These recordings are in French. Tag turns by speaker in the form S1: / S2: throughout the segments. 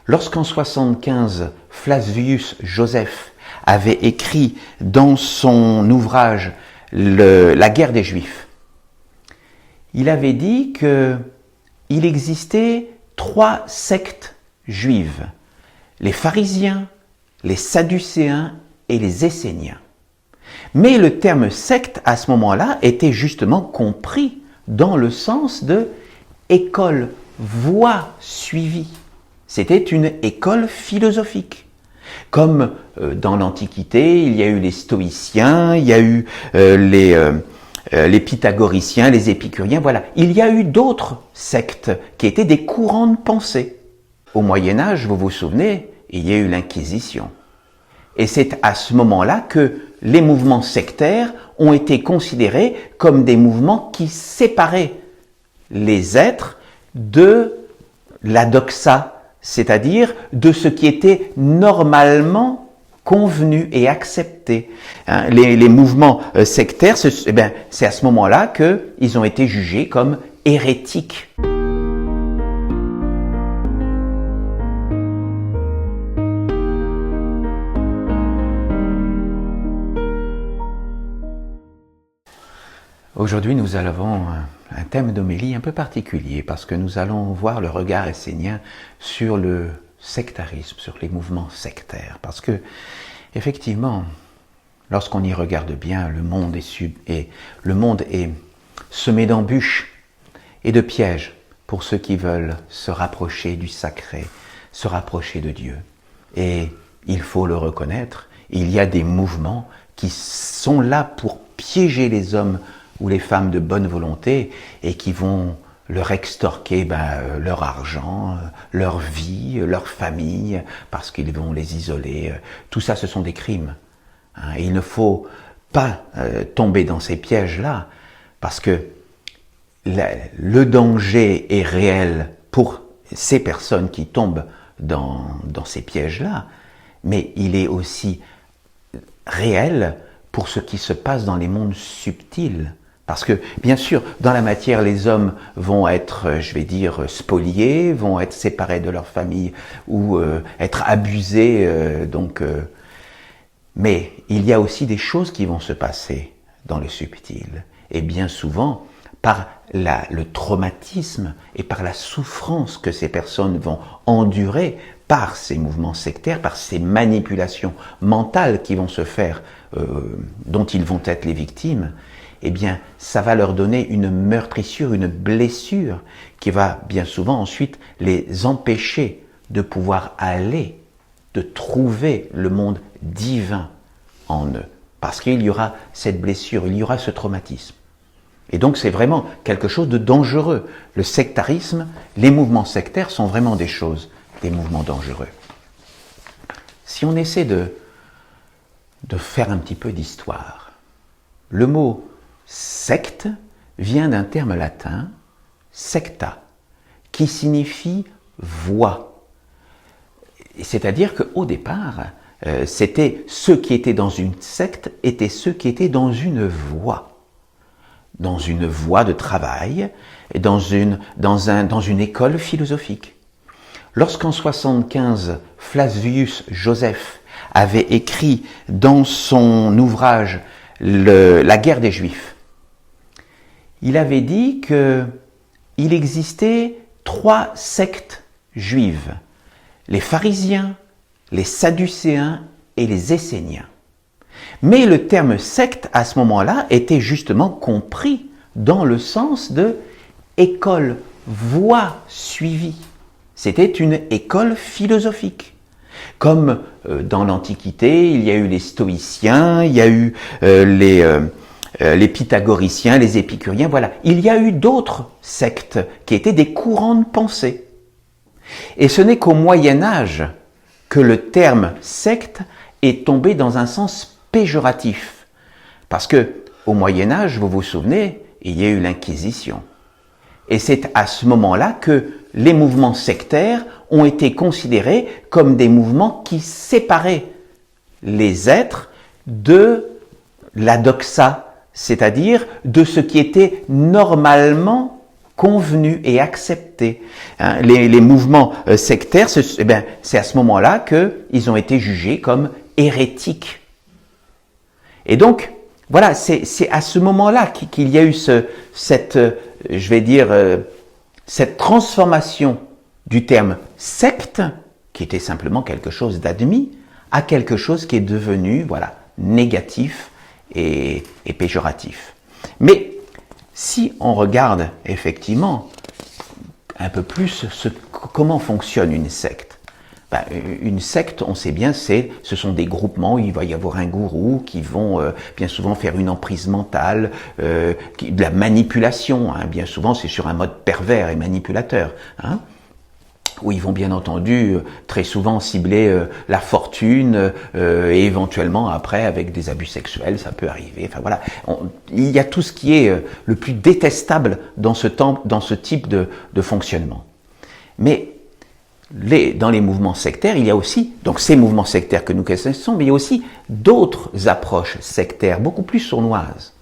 S1: Lorsqu'en 75, Flavius Joseph avait écrit dans son ouvrage La guerre des Juifs, il avait dit qu'il existait 3 sectes juives, les pharisiens, les sadducéens et les esséniens. Mais le terme secte à ce moment-là était justement compris dans le sens de école, voie suivie. C'était une école philosophique. Comme dans l'Antiquité, il y a eu les stoïciens, il y a eu les pythagoriciens, les épicuriens, voilà. Il y a eu d'autres sectes qui étaient des courants de pensée. Au Moyen-Âge, vous vous souvenez, il y a eu l'Inquisition. Et c'est à ce moment-là que les mouvements sectaires ont été considérés comme des mouvements qui séparaient les êtres de la doxa, c'est-à-dire de ce qui était normalement convenu et accepté. Les mouvements sectaires, c'est à ce moment-là qu'ils ont été jugés comme hérétiques. Aujourd'hui, nous avons un thème d'homélie un peu particulier parce que nous allons voir le regard essénien sur le sectarisme, sur les mouvements sectaires. Parce que, effectivement, lorsqu'on y regarde bien, le monde est semé d'embûches et de pièges pour ceux qui veulent se rapprocher du sacré, se rapprocher de Dieu. Et il faut le reconnaître, il y a des mouvements qui sont là pour piéger les hommes ou les femmes de bonne volonté et qui vont leur extorquer leur argent, leur vie, leur famille, parce qu'ils vont les isoler. Tout ça, ce sont des crimes. Et il ne faut pas tomber dans ces pièges-là, parce que le danger est réel pour ces personnes qui tombent dans ces pièges-là, mais il est aussi réel pour ce qui se passe dans les mondes subtils. Parce que, bien sûr, dans la matière, les hommes vont être, spoliés, vont être séparés de leur famille ou être abusés. Mais il y a aussi des choses qui vont se passer dans le subtil. Et bien souvent, par le traumatisme et par la souffrance que ces personnes vont endurer par ces mouvements sectaires, par ces manipulations mentales qui vont se faire, dont ils vont être les victimes, eh bien, ça va leur donner une meurtrissure, une blessure qui va bien souvent ensuite les empêcher de pouvoir aller, de trouver le monde divin en eux. Parce qu'il y aura cette blessure, il y aura ce traumatisme. Et donc c'est vraiment quelque chose de dangereux. Le sectarisme, les mouvements sectaires sont vraiment des mouvements dangereux. Si on essaie de faire un petit peu d'histoire, le mot secte vient d'un terme latin, secta, qui signifie voie. C'est-à-dire qu'au départ, c'était ceux qui étaient dans une secte étaient ceux qui étaient dans une voie de travail, et dans une école philosophique. Lorsqu'en 75, Flavius Joseph avait écrit dans son ouvrage La guerre des Juifs, il avait dit qu'il existait 3 sectes juives, les pharisiens, les sadducéens et les esséniens. Mais le terme secte à ce moment-là était justement compris dans le sens de école, voie suivie. C'était une école philosophique. Comme dans l'Antiquité, il y a eu les stoïciens, il y a eu les pythagoriciens, les épicuriens, voilà. Il y a eu d'autres sectes qui étaient des courants de pensée. Et ce n'est qu'au Moyen-Âge que le terme secte est tombé dans un sens péjoratif. Parce que au Moyen-Âge, vous vous souvenez, il y a eu l'Inquisition. Et c'est à ce moment-là que les mouvements sectaires ont été considérés comme des mouvements qui séparaient les êtres de la doxa, c'est-à-dire de ce qui était normalement convenu et accepté. Hein, les mouvements sectaires, c'est à ce moment-là qu'ils ont été jugés comme hérétiques. Et donc, voilà, c'est à ce moment-là qu'il y a eu cette transformation du terme secte, qui était simplement quelque chose d'admis, à quelque chose qui est devenu, voilà, négatif et péjoratif. Mais si on regarde effectivement un peu plus comment fonctionne une secte, une secte, on sait bien, ce sont des groupements où il va y avoir un gourou qui vont bien souvent faire une emprise mentale, de la manipulation. Hein, bien souvent, c'est sur un mode pervers et manipulateur. Hein, où ils vont bien entendu très souvent cibler la fortune et éventuellement après avec des abus sexuels, ça peut arriver. Enfin voilà, il y a tout ce qui est le plus détestable dans ce type de fonctionnement. Mais dans les mouvements sectaires, il y a aussi, donc ces mouvements sectaires que nous connaissons, mais il y a aussi d'autres approches sectaires, beaucoup plus sournoises.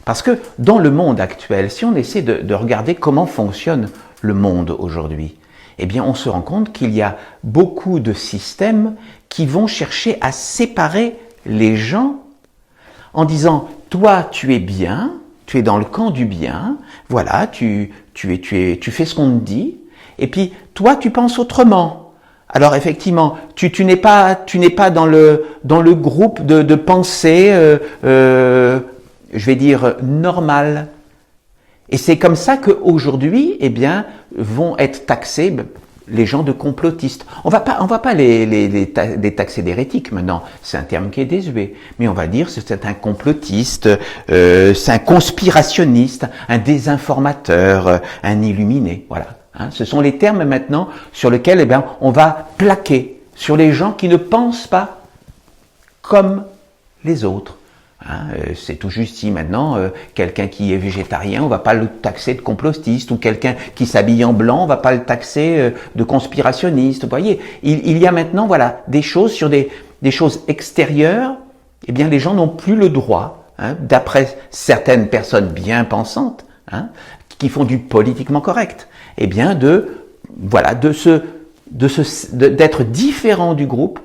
S1: Parce que dans le monde actuel, si on essaie de regarder comment fonctionne le monde aujourd'hui, eh bien on se rend compte qu'il y a beaucoup de systèmes qui vont chercher à séparer les gens en disant « toi tu es bien, tu es dans le camp du bien, voilà, tu fais ce qu'on te dit, et puis toi tu penses autrement ». Alors effectivement, tu n'es pas dans le groupe de pensée, je vais dire normal. Et c'est comme ça qu'aujourd'hui, eh bien, vont être taxés les gens de complotistes. On va pas les taxer d'hérétiques maintenant, c'est un terme qui est désuet, mais on va dire que c'est un complotiste, c'est un conspirationniste, un désinformateur, un illuminé, voilà. Hein, ce sont les termes maintenant sur lesquels eh bien, on va plaquer sur les gens qui ne pensent pas comme les autres. Hein, c'est tout juste si maintenant, quelqu'un qui est végétarien, on va pas le taxer de complotiste, ou quelqu'un qui s'habille en blanc, on va pas le taxer de conspirationniste. Vous voyez, il y a maintenant voilà, des choses sur des choses extérieures, eh bien les gens n'ont plus le droit, hein, d'après certaines personnes bien pensantes, hein, qui font du politiquement correct, eh bien d'être différent du groupe.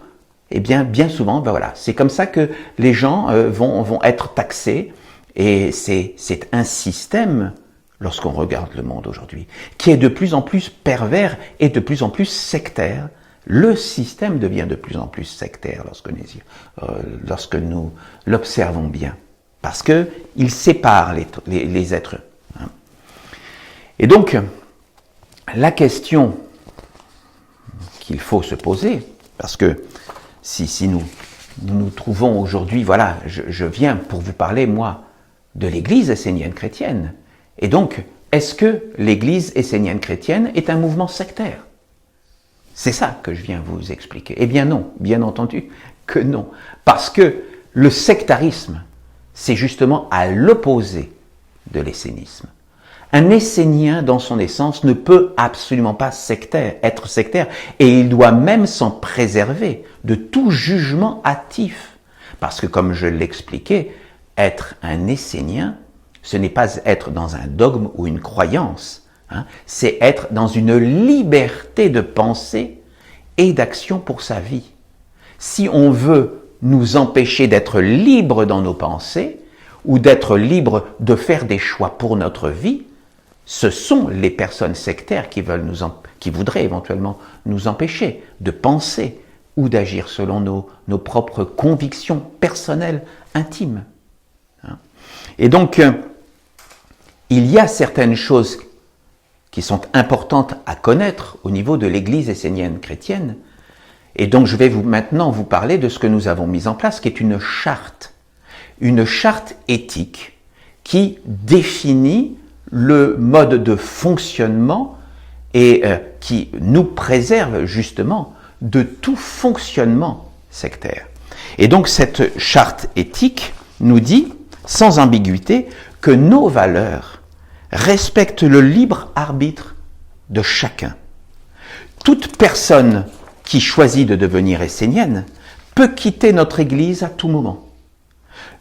S1: Eh bien souvent, voilà, c'est comme ça que les gens vont être taxés, et c'est un système, lorsqu'on regarde le monde aujourd'hui, qui est de plus en plus pervers et de plus en plus sectaire. Le système devient de plus en plus sectaire lorsque nous l'observons bien, parce que il sépare les êtres. Hein. Et donc, la question qu'il faut se poser, parce que si nous trouvons aujourd'hui, voilà, je viens pour vous parler, moi, de l'Église essénienne chrétienne. Et donc, est-ce que l'Église essénienne chrétienne est un mouvement sectaire? C'est ça que je viens vous expliquer. Eh bien non, bien entendu que non. Parce que le sectarisme, c'est justement à l'opposé de l'essénisme. Un essénien, dans son essence, ne peut absolument pas être sectaire, et il doit même s'en préserver de tout jugement hâtif. Parce que, comme je l'expliquais, être un essénien, ce n'est pas être dans un dogme ou une croyance, hein, c'est être dans une liberté de pensée et d'action pour sa vie. Si on veut nous empêcher d'être libres dans nos pensées, ou d'être libres de faire des choix pour notre vie, ce sont les personnes sectaires qui voudraient éventuellement nous empêcher de penser ou d'agir selon nos propres convictions personnelles, intimes. Et donc, il y a certaines choses qui sont importantes à connaître au niveau de l'Église essénienne chrétienne. Et donc, je vais maintenant vous parler de ce que nous avons mis en place, qui est une charte éthique qui définit le mode de fonctionnement et qui nous préserve justement de tout fonctionnement sectaire. Et donc cette charte éthique nous dit, sans ambiguïté, que nos valeurs respectent le libre arbitre de chacun. Toute personne qui choisit de devenir essénienne peut quitter notre Église à tout moment.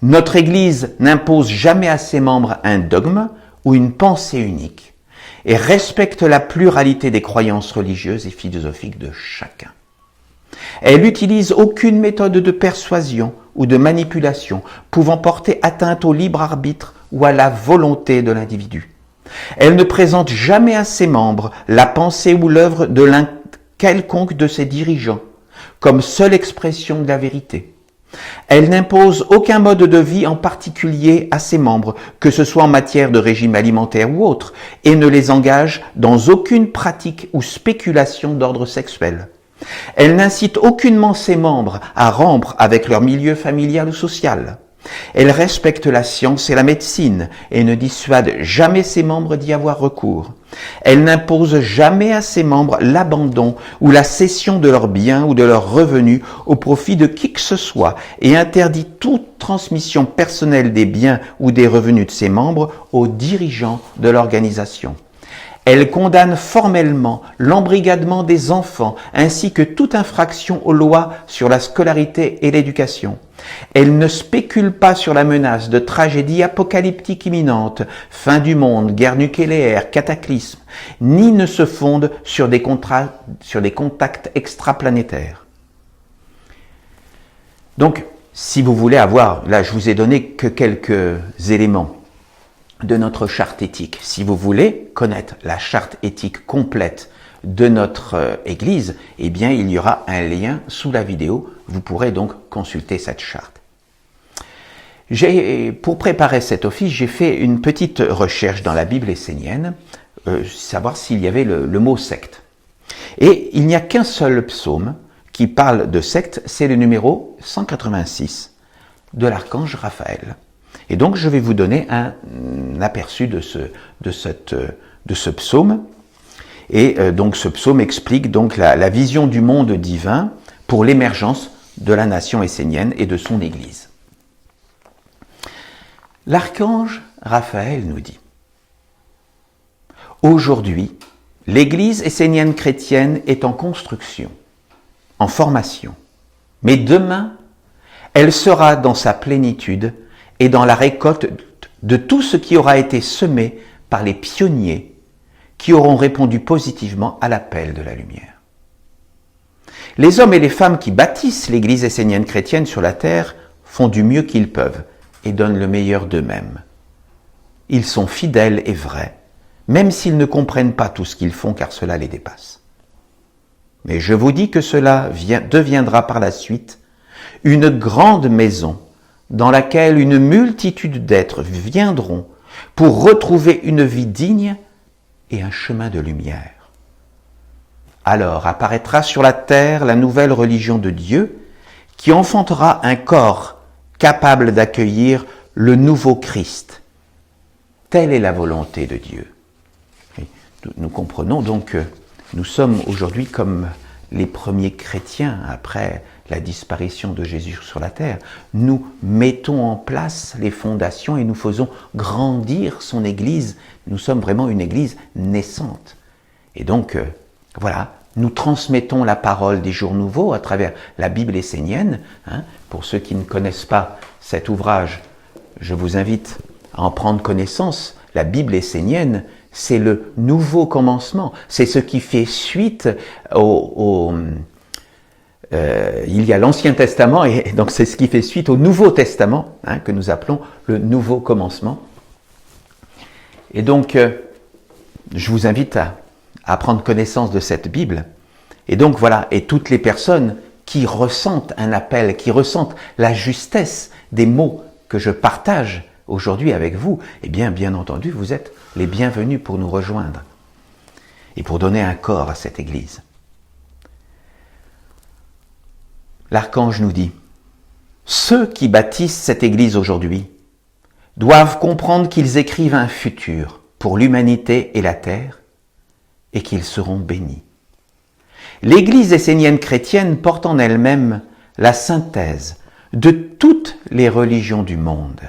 S1: Notre Église n'impose jamais à ses membres un dogme ou une pensée unique. et respecte la pluralité des croyances religieuses et philosophiques de chacun. Elle n'utilise aucune méthode de persuasion ou de manipulation pouvant porter atteinte au libre arbitre ou à la volonté de l'individu. Elle ne présente jamais à ses membres la pensée ou l'œuvre de l'un quelconque de ses dirigeants comme seule expression de la vérité. Elle n'impose aucun mode de vie en particulier à ses membres, que ce soit en matière de régime alimentaire ou autre, et ne les engage dans aucune pratique ou spéculation d'ordre sexuel. Elle n'incite aucunement ses membres à rompre avec leur milieu familial ou social. Elle respecte la science et la médecine et ne dissuade jamais ses membres d'y avoir recours. Elle n'impose jamais à ses membres l'abandon ou la cession de leurs biens ou de leurs revenus au profit de qui que ce soit et interdit toute transmission personnelle des biens ou des revenus de ses membres aux dirigeants de l'organisation. Elle condamne formellement l'embrigadement des enfants ainsi que toute infraction aux lois sur la scolarité et l'éducation. Elle ne spécule pas sur la menace de tragédies apocalyptiques imminentes, fin du monde, guerre nucléaire, cataclysme, ni ne se fonde sur des contacts extraplanétaires. Donc, si vous voulez avoir, là je vous ai donné que quelques éléments de notre charte éthique. Si vous voulez connaître la charte éthique complète de notre Église, eh bien il y aura un lien sous la vidéo. Vous pourrez donc consulter cette charte. Pour préparer cet office, j'ai fait une petite recherche dans la Bible essénienne, savoir s'il y avait le mot secte. Et il n'y a qu'un seul psaume qui parle de secte, c'est le numéro 186 de l'archange Raphaël. Et donc, je vais vous donner un aperçu de ce psaume. Et donc, ce psaume explique donc la vision du monde divin pour l'émergence de la nation essénienne et de son Église. L'archange Raphaël nous dit « Aujourd'hui, l'Église essénienne chrétienne est en construction, en formation. Mais demain, elle sera dans sa plénitude et dans la récolte de tout ce qui aura été semé par les pionniers qui auront répondu positivement à l'appel de la lumière. Les hommes et les femmes qui bâtissent l'Église essénienne chrétienne sur la terre font du mieux qu'ils peuvent et donnent le meilleur d'eux-mêmes. Ils sont fidèles et vrais, même s'ils ne comprennent pas tout ce qu'ils font car cela les dépasse. Mais je vous dis que cela deviendra par la suite une grande maison dans laquelle une multitude d'êtres viendront pour retrouver une vie digne et un chemin de lumière. Alors apparaîtra sur la terre la nouvelle religion de Dieu qui enfantera un corps capable d'accueillir le nouveau Christ. Telle est la volonté de Dieu. Nous comprenons donc que nous sommes aujourd'hui comme les premiers chrétiens après la disparition de Jésus sur la terre. Nous mettons en place les fondations et nous faisons grandir son Église. Nous sommes vraiment une Église naissante. Et donc, voilà, nous transmettons la parole des jours nouveaux à travers la Bible essénienne. Pour ceux qui ne connaissent pas cet ouvrage, je vous invite à en prendre connaissance. La Bible essénienne, c'est le nouveau commencement. C'est ce qui fait suite il y a l'Ancien Testament et donc c'est ce qui fait suite au Nouveau Testament que nous appelons le nouveau commencement. Et donc, je vous invite à prendre connaissance de cette Bible. Et donc voilà, et toutes les personnes qui ressentent un appel, qui ressentent la justesse des mots que je partage aujourd'hui avec vous, eh bien entendu, vous êtes les bienvenus pour nous rejoindre et pour donner un corps à cette Église. L'archange nous dit « Ceux qui bâtissent cette Église aujourd'hui doivent comprendre qu'ils écrivent un futur pour l'humanité et la terre et qu'ils seront bénis. L'Église essénienne chrétienne porte en elle-même la synthèse de toutes les religions du monde.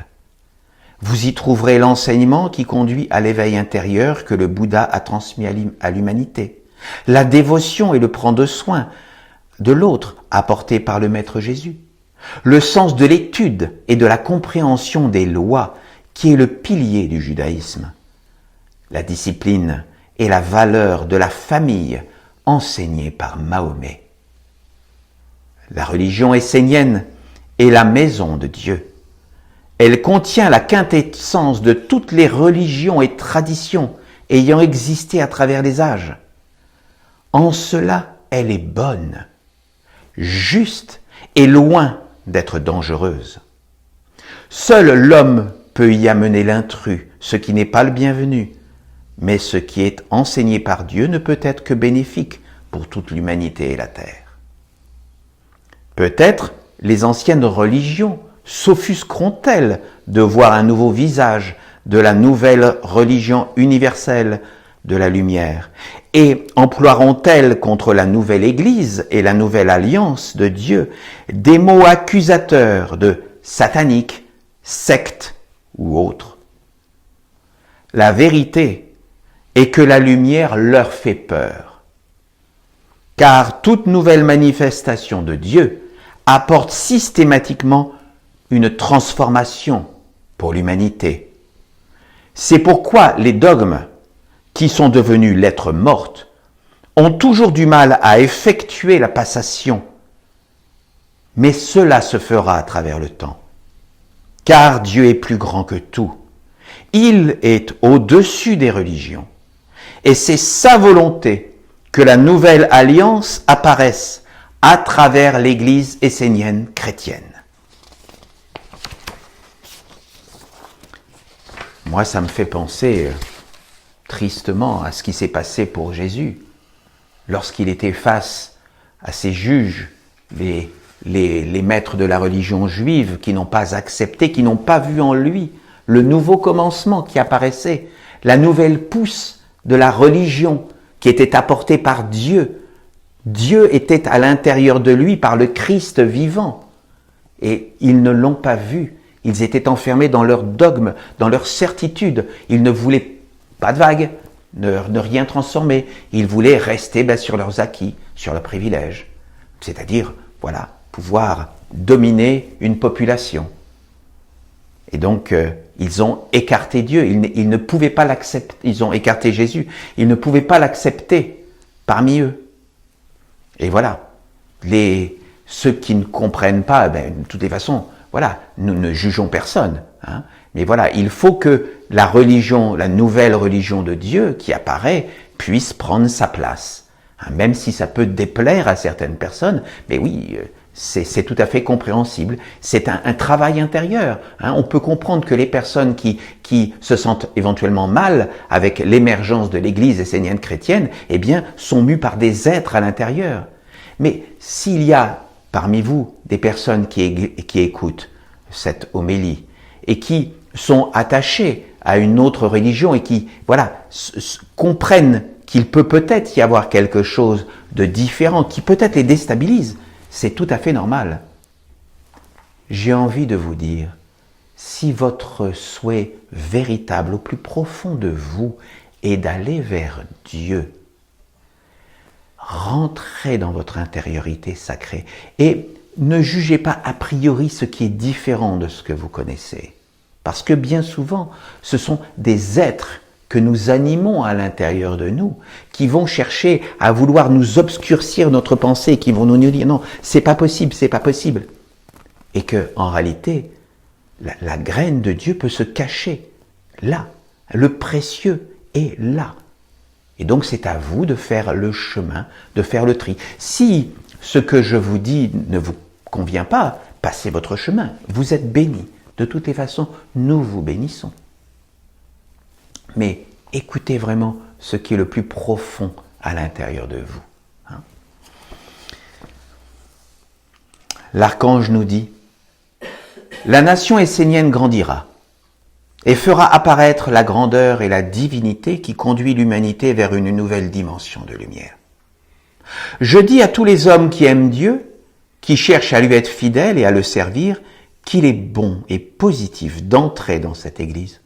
S1: Vous y trouverez l'enseignement qui conduit à l'éveil intérieur que le Bouddha a transmis à l'humanité, la dévotion et le prendre soin de l'autre apporté par le Maître Jésus, le sens de l'étude et de la compréhension des lois qui est le pilier du judaïsme, la discipline et la valeur de la famille enseignée par Mahomet. La religion essénienne est la maison de Dieu. Elle contient la quintessence de toutes les religions et traditions ayant existé à travers les âges. En cela, elle est bonne, juste et loin d'être dangereuse. Seul l'homme peut y amener l'intrus, ce qui n'est pas le bienvenu, mais ce qui est enseigné par Dieu ne peut être que bénéfique pour toute l'humanité et la terre. Peut-être les anciennes religions s'offusqueront-elles de voir un nouveau visage de la nouvelle religion universelle de la lumière et emploieront-elles contre la nouvelle Église et la nouvelle alliance de Dieu des mots accusateurs de satanique, secte ou autre. La vérité est que la lumière leur fait peur, car toute nouvelle manifestation de Dieu apporte systématiquement une transformation pour l'humanité. C'est pourquoi les dogmes, qui sont devenus lettres mortes, ont toujours du mal à effectuer la passation. Mais cela se fera à travers le temps, car Dieu est plus grand que tout. Il est au-dessus des religions, et c'est sa volonté que la nouvelle alliance apparaisse à travers l'Église essénienne chrétienne. Moi, ça me fait penser tristement à ce qui s'est passé pour Jésus lorsqu'il était face à ses juges, les maîtres de la religion juive qui n'ont pas accepté, qui n'ont pas vu en lui le nouveau commencement qui apparaissait, la nouvelle pousse de la religion qui était apportée par Dieu. Dieu était à l'intérieur de lui par le Christ vivant. Et ils ne l'ont pas vu. Ils étaient enfermés dans leur dogme, dans leur certitude. Ils ne voulaient pas de vagues, ne rien transformer. Ils voulaient rester sur leurs acquis, sur leurs privilèges. C'est-à-dire, voilà, pouvoir dominer une population. Et donc, ils ont écarté Dieu. Ils ne pouvaient pas l'accepter. Ils ont écarté Jésus. Ils ne pouvaient pas l'accepter parmi eux. Et voilà, ceux qui ne comprennent pas, de toutes les façons, voilà, nous ne jugeons personne. Hein, mais voilà, il faut que la religion, la nouvelle religion de Dieu qui apparaît, puisse prendre sa place. Hein, même si ça peut déplaire à certaines personnes, mais oui, c'est tout à fait compréhensible. C'est un travail intérieur. Hein. On peut comprendre que les personnes qui se sentent éventuellement mal avec l'émergence de l'Église essénienne chrétienne, eh bien, sont mues par des êtres à l'intérieur. Mais s'il y a parmi vous des personnes qui écoutent cette homélie et qui sont attachées à une autre religion et qui, voilà, comprennent qu'il peut-être y avoir quelque chose de différent qui peut-être les déstabilise, c'est tout à fait normal. J'ai envie de vous dire, si votre souhait véritable au plus profond de vous est d'aller vers Dieu, rentrez dans votre intériorité sacrée et ne jugez pas a priori ce qui est différent de ce que vous connaissez. Parce que bien souvent, ce sont des êtres que nous animons à l'intérieur de nous, qui vont chercher à vouloir nous obscurcir notre pensée, qui vont nous dire non, c'est pas possible, c'est pas possible. Et que, en réalité, la graine de Dieu peut se cacher là. Le précieux est là. Et donc c'est à vous de faire le chemin, de faire le tri. Si ce que je vous dis ne vous convient pas, passez votre chemin. Vous êtes bénis. De toutes les façons, nous vous bénissons. Mais écoutez vraiment ce qui est le plus profond à l'intérieur de vous. Hein. L'archange nous dit « La nation essénienne grandira et fera apparaître la grandeur et la divinité qui conduit l'humanité vers une nouvelle dimension de lumière. Je dis à tous les hommes qui aiment Dieu, qui cherchent à lui être fidèles et à le servir, qu'il est bon et positif d'entrer dans cette Église.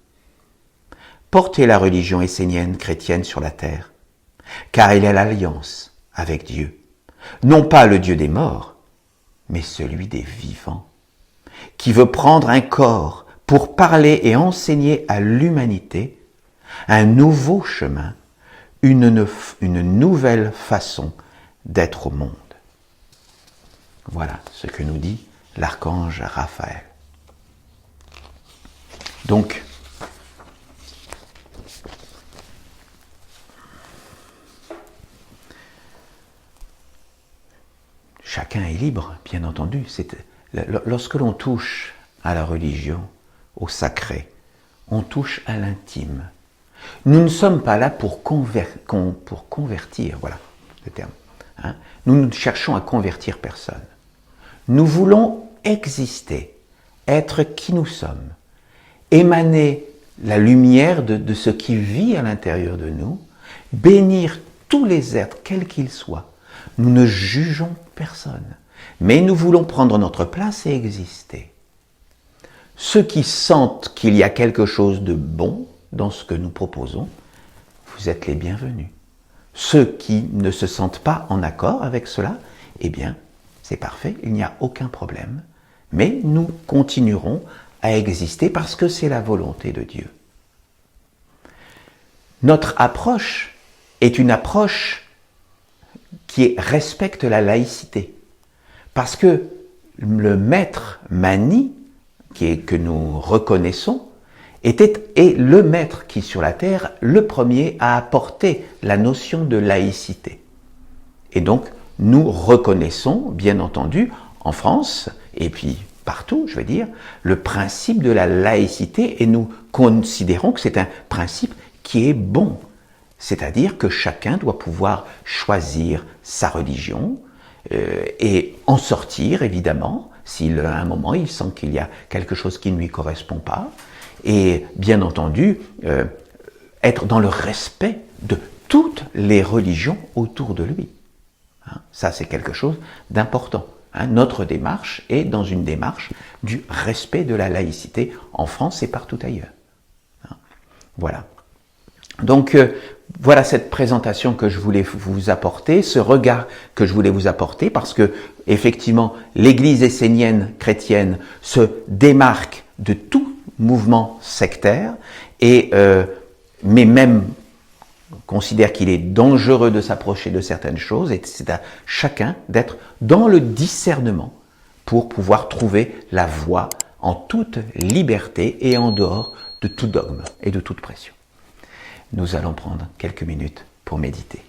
S1: Portez la religion essénienne chrétienne sur la terre, car elle est l'alliance avec Dieu, non pas le Dieu des morts, mais celui des vivants, qui veut prendre un corps pour parler et enseigner à l'humanité un nouveau chemin, une nouvelle façon d'être au monde. Voilà ce que nous dit l'archange Raphaël. Donc, chacun est libre, bien entendu. Lorsque l'on touche à la religion, au sacré, on touche à l'intime. Nous ne sommes pas là pour convertir, voilà le terme. Hein. Nous ne cherchons à convertir personne. Nous voulons exister, être qui nous sommes, émaner la lumière de ce qui vit à l'intérieur de nous, bénir tous les êtres, quels qu'ils soient. Nous ne jugeons personne, mais nous voulons prendre notre place et exister. Ceux qui sentent qu'il y a quelque chose de bon dans ce que nous proposons, vous êtes les bienvenus. Ceux qui ne se sentent pas en accord avec cela, eh bien, c'est parfait, il n'y a aucun problème. Mais nous continuerons à exister parce que c'est la volonté de Dieu. Notre approche est une approche qui respecte la laïcité. Parce que le maître Mani, que nous reconnaissons, est le maître qui, sur la terre, le premier a apporté la notion de laïcité. Et donc, nous reconnaissons, bien entendu, en France, et puis partout, je veux dire, le principe de la laïcité, et nous considérons que c'est un principe qui est bon. C'est-à-dire que chacun doit pouvoir choisir sa religion et en sortir, évidemment, s'il à un moment il sent qu'il y a quelque chose qui ne lui correspond pas, et bien entendu, être dans le respect de toutes les religions autour de lui. Hein, ça, c'est quelque chose d'important. Hein, notre démarche est dans une démarche du respect de la laïcité en France et partout ailleurs. Hein, voilà. Donc, voilà cette présentation que je voulais vous apporter, ce regard que je voulais vous apporter, parce que, effectivement, l'Église essénienne chrétienne se démarque de tout mouvement sectaire, mais même considère qu'il est dangereux de s'approcher de certaines choses, et c'est à chacun d'être dans le discernement pour pouvoir trouver la voie en toute liberté et en dehors de tout dogme et de toute pression. Nous allons prendre quelques minutes pour méditer.